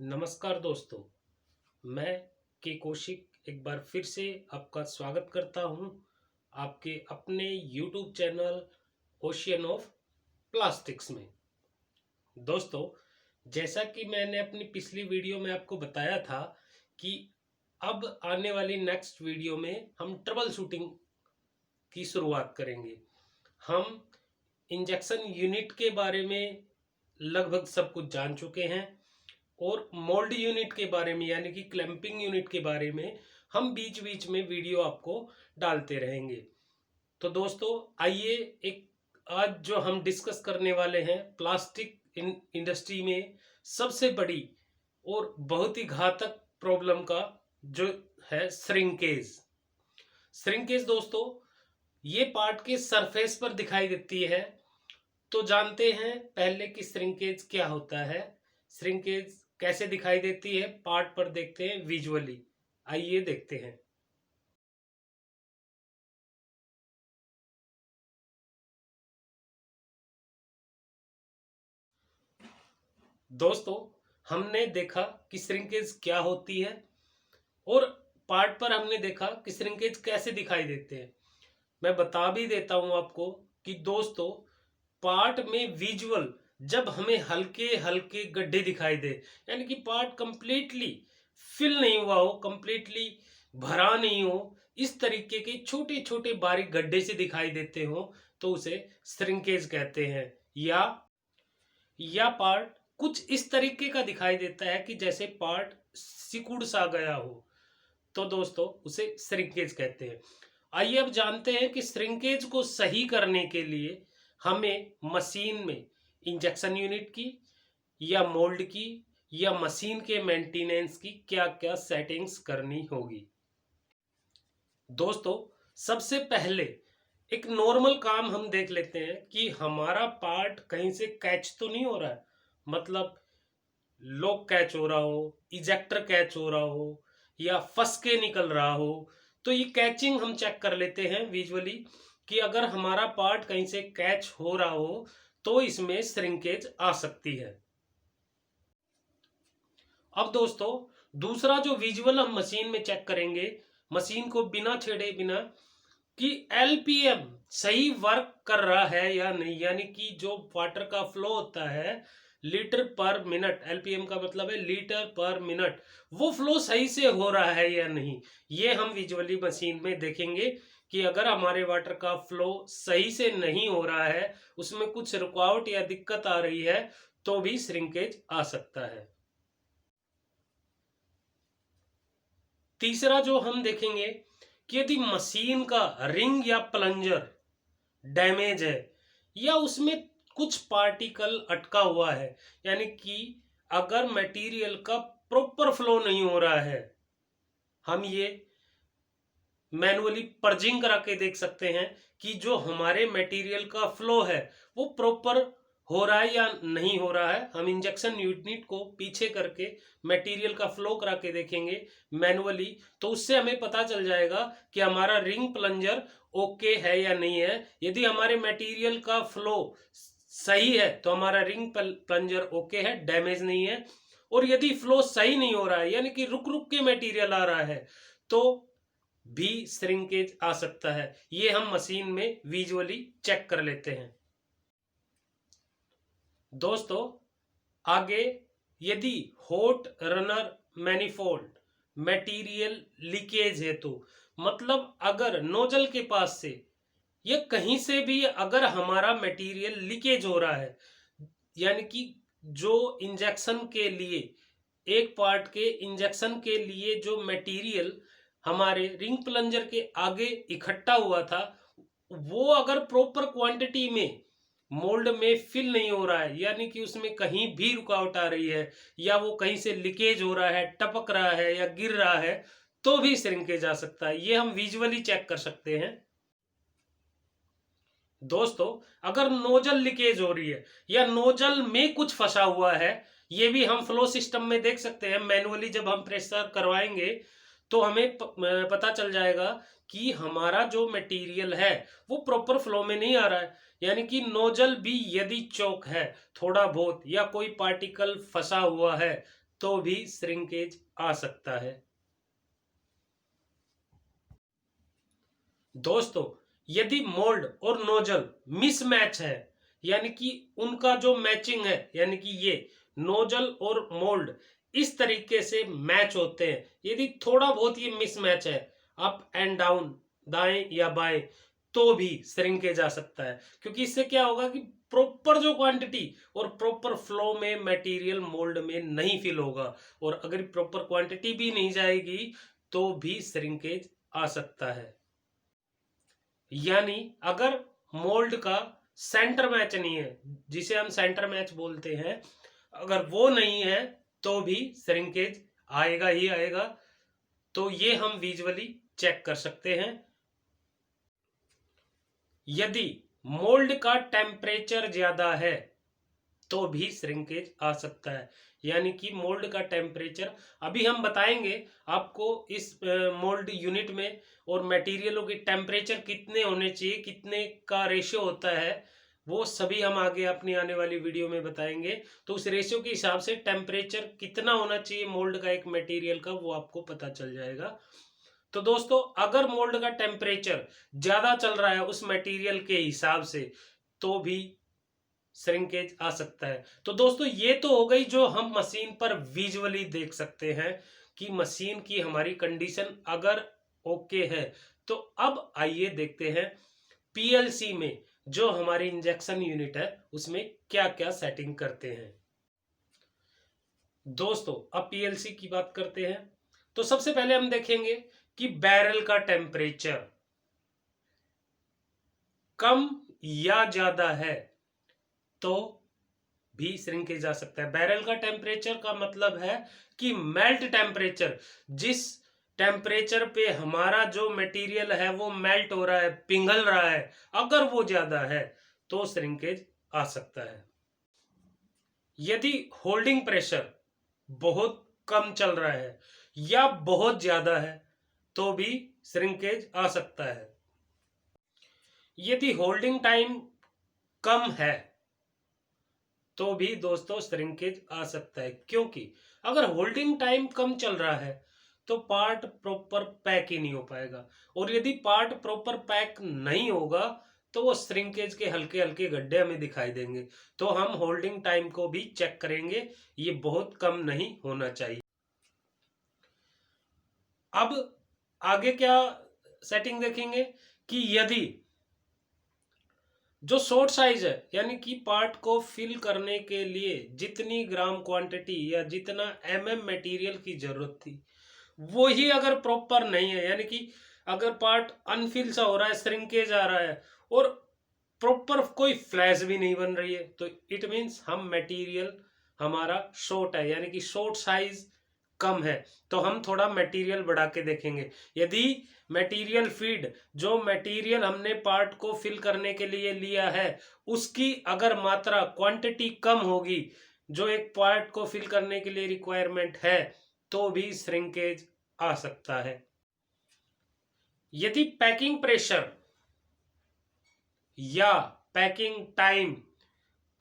नमस्कार दोस्तों, मैं के कौशिक एक बार फिर से आपका स्वागत करता हूं आपके अपने YouTube channel ocean of plastics में। दोस्तों, जैसा कि मैंने अपनी पिछली वीडियो में आपको बताया था कि अब आने वाली नेक्स्ट वीडियो में हम ट्रबल शूटिंग की शुरुआत करेंगे। हम इंजेक्शन यूनिट के बारे में लगभग सब कुछ जान चुके हैं और मोल्ड यूनिट के बारे में यानी कि क्लैंपिंग यूनिट के बारे में हम बीच बीच में वीडियो आपको डालते रहेंगे। तो दोस्तों, आइए एक आज जो हम डिस्कस करने वाले हैं प्लास्टिक इंडस्ट्री में सबसे बड़ी और बहुत ही घातक प्रॉब्लम का जो है श्रिंकेज। श्रिंकेज दोस्तों, ये पार्ट के सरफेस पर दिखाई देती है। तो जानते हैं पहले कि श्रिंकेज क्या होता है, श्रिंकेज कैसे दिखाई देती है, पार्ट पर देखते हैं विजुअली। आइए देखते हैं। दोस्तों, हमने देखा कि श्रिंकेज क्या होती है और पार्ट पर हमने देखा कि श्रिंकेज कैसे दिखाई देते हैं। मैं बता भी देता हूं आपको कि दोस्तों, पार्ट में विजुअल जब हमें हल्के हल्के गड्ढे दिखाई दे, यानी कि पार्ट कंप्लीटली फिल नहीं हुआ हो, कंप्लीटली भरा नहीं हो, इस तरीके के छोटे छोटे बारीक गड्ढे से दिखाई देते हो तो उसे श्रिंकेज कहते हैं। या पार्ट कुछ इस तरीके का दिखाई देता है कि जैसे पार्ट सिकुड़ सा गया हो, तो दोस्तों उसे श्रिंकेज कहते हैं। आइए अब जानते हैं कि श्रिंकेज को सही करने के लिए हमें मशीन में इंजेक्शन यूनिट की या मोल्ड की या मशीन के मेंटेनेंस की क्या क्या सेटिंग्स करनी होगी। दोस्तों, सबसे पहले एक नॉर्मल काम हम देख लेते हैं कि हमारा पार्ट कहीं से कैच तो नहीं हो रहा है, मतलब लॉक कैच हो रहा हो, इजेक्टर कैच हो रहा हो या फंस के निकल रहा हो। तो ये कैचिंग हम चेक कर लेते हैं विजुअली कि अगर हमारा पार्ट कहीं से कैच हो रहा हो तो इसमें श्रिंकेज आ सकती है। अब दोस्तों, दूसरा जो विजुअल हम मशीन में चेक करेंगे, मशीन को बिना छेड़े बिना, कि एलपीएम सही वर्क कर रहा है या नहीं, यानी कि जो वाटर का फ्लो होता है लीटर पर मिनट, एलपीएम का मतलब है लीटर पर मिनट, वो फ्लो सही से हो रहा है या नहीं। ये हम विजुअली मशीन में देखेंगे कि अगर हमारे वाटर का फ्लो सही से नहीं हो रहा है, उसमें कुछ रुकावट या दिक्कत आ रही है, तो भी श्रिंकेज आ सकता है। तीसरा जो हम देखेंगे कि यदि मशीन का रिंग या प्लंजर डैमेज है या उसमें कुछ पार्टिकल अटका हुआ है, यानी कि अगर मटेरियल का प्रॉपर फ्लो नहीं हो रहा है, हम ये मैनुअली पर्जिंग करा के देख सकते हैं कि जो हमारे मटेरियल का फ्लो है वो प्रॉपर हो रहा है या नहीं हो रहा है। हम इंजेक्शन यूनिट को पीछे करके मटेरियल का फ्लो करा के देखेंगे मैनुअली, तो उससे हमें पता चल जाएगा कि हमारा रिंग प्लंजर ओके है या नहीं है। यदि हमारे मटेरियल का फ्लो सही है तो हमारा रिंग प्लंजर ओके है, डैमेज नहीं है। और यदि फ्लो सही नहीं हो रहा है, यानी कि रुक रुक के मटेरियल आ रहा है, तो भी श्रिंकेज आ सकता है। ये हम मशीन में विजुअली चेक कर लेते हैं। दोस्तों, आगे यदि hot runner manifold material leakage है, तो मतलब अगर नोजल के पास से या कहीं से भी अगर हमारा मटेरियल लीकेज हो रहा है, यानी कि जो इंजेक्शन के लिए, एक पार्ट के इंजेक्शन के लिए जो मटेरियल हमारे रिंग प्लंजर के आगे इकट्ठा हुआ था, वो अगर प्रॉपर क्वांटिटी में मोल्ड में फिल नहीं हो रहा है, यानी कि उसमें कहीं भी रुकावट आ रही है या वो कहीं से लीकेज हो रहा है, टपक रहा है या गिर रहा है, तो भी श्रिंकेज आ सकता है। ये हम विजुअली चेक कर सकते हैं। दोस्तों, अगर नोजल लीकेज हो रही है या नोजल में कुछ फंसा हुआ है, ये भी हम फ्लो सिस्टम में देख सकते हैं। मैनुअली जब हम प्रेशर करवाएंगे तो हमें पता चल जाएगा कि हमारा जो मटेरियल है वो प्रॉपर फ्लो में नहीं आ रहा है, यानी कि नोजल भी यदि चौक है थोड़ा बहुत या कोई पार्टिकल फंसा हुआ है, तो भी श्रिंकेज आ सकता है। दोस्तों, यदि मोल्ड और नोजल मिसमैच है, यानी कि उनका जो मैचिंग है, यानी कि ये नोजल और मोल्ड इस तरीके से मैच होते हैं, यदि थोड़ा बहुत ये मिसमैच है अप एंड डाउन, दाएं या बाएं, तो भी श्रिंकेज आ सकता है। क्योंकि इससे क्या होगा कि प्रॉपर जो क्वांटिटी और प्रॉपर फ्लो में मटेरियल मोल्ड में नहीं फिल होगा, और अगर प्रॉपर क्वांटिटी भी नहीं जाएगी तो भी श्रिंकेज आ सकता है। यानी अगर मोल्ड का सेंटर मैच नहीं है, जिसे हम सेंटर मैच बोलते हैं, अगर वो नहीं है तो भी श्रिंकेज आएगा ही आएगा। तो ये हम विजुअली चेक कर सकते हैं। यदि मोल्ड का टेम्परेचर ज्यादा है तो भी श्रिंकेज आ सकता है। यानी कि मोल्ड का टेम्परेचर अभी हम बताएंगे आपको इस मोल्ड यूनिट में, और मटेरियलों की टेम्परेचर कितने होने चाहिए, कितने का रेशियो होता है, वो सभी हम आगे अपनी आने वाली वीडियो में बताएंगे। तो उस रेशियो के हिसाब से टेम्परेचर कितना होना चाहिए मोल्ड का एक मटेरियल का, वो आपको पता चल जाएगा। तो दोस्तों, अगर मोल्ड का टेम्परेचर ज्यादा चल रहा है उस मटेरियल के हिसाब से, तो भी श्रिंकेज आ सकता है। तो दोस्तों, ये तो हो गई जो हम मशीन पर विजुअली देख सकते हैं कि मशीन की हमारी कंडीशन अगर ओके है। तो अब आइए देखते हैं पीएलसी में जो हमारी इंजेक्शन यूनिट है उसमें क्या क्या सेटिंग करते हैं। दोस्तों, अब पीएलसी की बात करते हैं। तो सबसे पहले हम देखेंगे कि बैरल का टेम्परेचर कम या ज्यादा है तो भी श्रिंकेज आ सकता है। बैरल का टेम्परेचर का मतलब है कि मेल्ट टेम्परेचर, जिस टेम्परेचर पे हमारा जो मटेरियल है वो मेल्ट हो रहा है, पिघल रहा है, अगर वो ज्यादा है तो श्रिंकेज आ सकता है। यदि होल्डिंग प्रेशर बहुत कम चल रहा है या बहुत ज्यादा है तो भी श्रिंकेज आ सकता है। यदि होल्डिंग टाइम कम है तो भी दोस्तों श्रिंकेज आ सकता है, क्योंकि अगर होल्डिंग टाइम कम चल रहा है तो पार्ट प्रॉपर पैक ही नहीं हो पाएगा, और यदि पार्ट प्रॉपर पैक नहीं होगा तो वो श्रिंकेज के हल्के हल्के गड्ढे हमें दिखाई देंगे। तो हम होल्डिंग टाइम को भी चेक करेंगे, ये बहुत कम नहीं होना चाहिए। अब आगे क्या सेटिंग देखेंगे कि यदि जो शॉर्ट साइज है, यानी कि पार्ट को फिल करने के लिए जितनी ग्राम क्वांटिटी या जितना मटेरियल की जरूरत थी वो ही अगर प्रॉपर नहीं है, यानी कि अगर पार्ट अनफिल सा हो रहा है, श्रिंकेज आ रहा है और प्रॉपर कोई फ्लैश भी नहीं बन रही है, तो इट मीन्स हम मटेरियल हमारा शॉर्ट है, यानी कि शॉर्ट साइज कम है। तो हम थोड़ा मटेरियल बढ़ा के देखेंगे। यदि मटेरियल फीड, जो मटेरियल हमने पार्ट को फिल करने के लिए लिया है, उसकी अगर मात्रा क्वांटिटी कम होगी जो एक पार्ट को फिल करने के लिए रिक्वायरमेंट है, तो भी श्रिंकेज आ सकता है। यदि पैकिंग प्रेशर या पैकिंग टाइम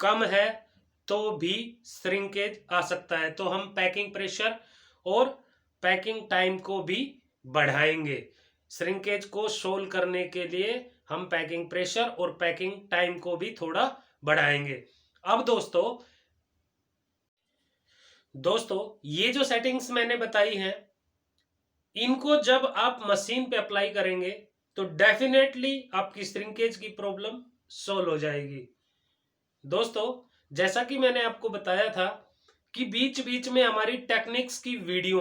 कम है तो भी श्रिंकेज आ सकता है। तो हम पैकिंग प्रेशर और पैकिंग टाइम को भी बढ़ाएंगे। श्रिंकेज को सोल्व करने के लिए हम पैकिंग प्रेशर और पैकिंग टाइम को भी थोड़ा बढ़ाएंगे। अब दोस्तों ये जो सेटिंग्स मैंने बताई हैं, इनको जब आप मशीन पे अप्लाई करेंगे तो डेफिनेटली आपकी श्रिंकेज की प्रॉब्लम सोल्व हो जाएगी। दोस्तों, जैसा कि मैंने आपको बताया था कि बीच बीच में हमारी टेक्निक्स की वीडियो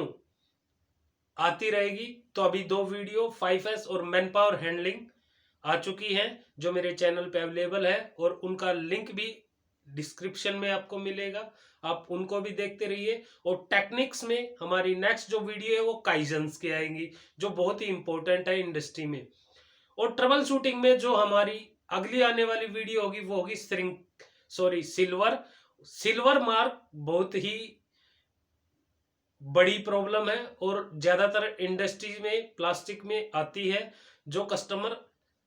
आती रहेगी। तो अभी 2 वीडियो 5S और मैन पावर हैंडलिंग आ चुकी हैं जो मेरे चैनल पे अवेलेबल है, और उनका लिंक भी डिस्क्रिप्शन में आपको मिलेगा, आप उनको भी देखते रहिए। और टेक्निक्स में हमारी नेक्स्ट जो वीडियो है वो काइजन्स की आएंगी, जो बहुत ही इंपॉर्टेंट है इंडस्ट्री में। और ट्रबल शूटिंग में जो हमारी अगली आने वाली वीडियो होगी वो होगी सिल्वर मार्क बहुत ही बड़ी प्रॉब्लम है और ज्यादातर इंडस्ट्रीज में प्लास्टिक में आती है, जो कस्टमर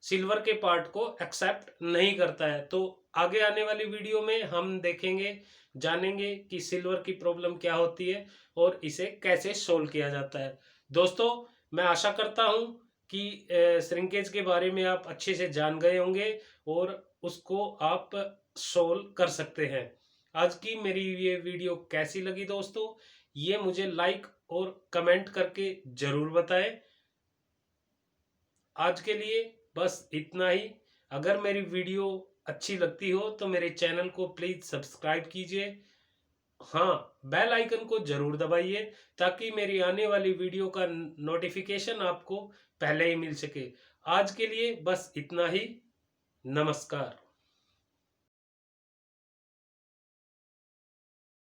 सिल्वर के पार्ट को एक्सेप्ट नहीं करता है। तो आगे आने वाली वीडियो में हम देखेंगे, जानेंगे कि सिल्वर की प्रॉब्लम क्या होती है और इसे कैसे सोल्व किया जाता है। दोस्तों, मैं आशा करता हूं कि श्रिंकेज के बारे में आप अच्छे से जान गए होंगे और उसको आप सोल्व कर सकते हैं। आज की मेरी ये वीडियो कैसी लगी दोस्तों, ये मुझे लाइक और कमेंट करके जरूर बताएं। आज के लिए बस इतना ही। अगर मेरी वीडियो अच्छी लगती हो तो मेरे चैनल को प्लीज सब्सक्राइब कीजिए। हाँ, बेल आइकन को जरूर दबाइए ताकि मेरी आने वाली वीडियो का नोटिफिकेशन आपको पहले ही मिल सके। आज के लिए बस इतना ही। नमस्कार।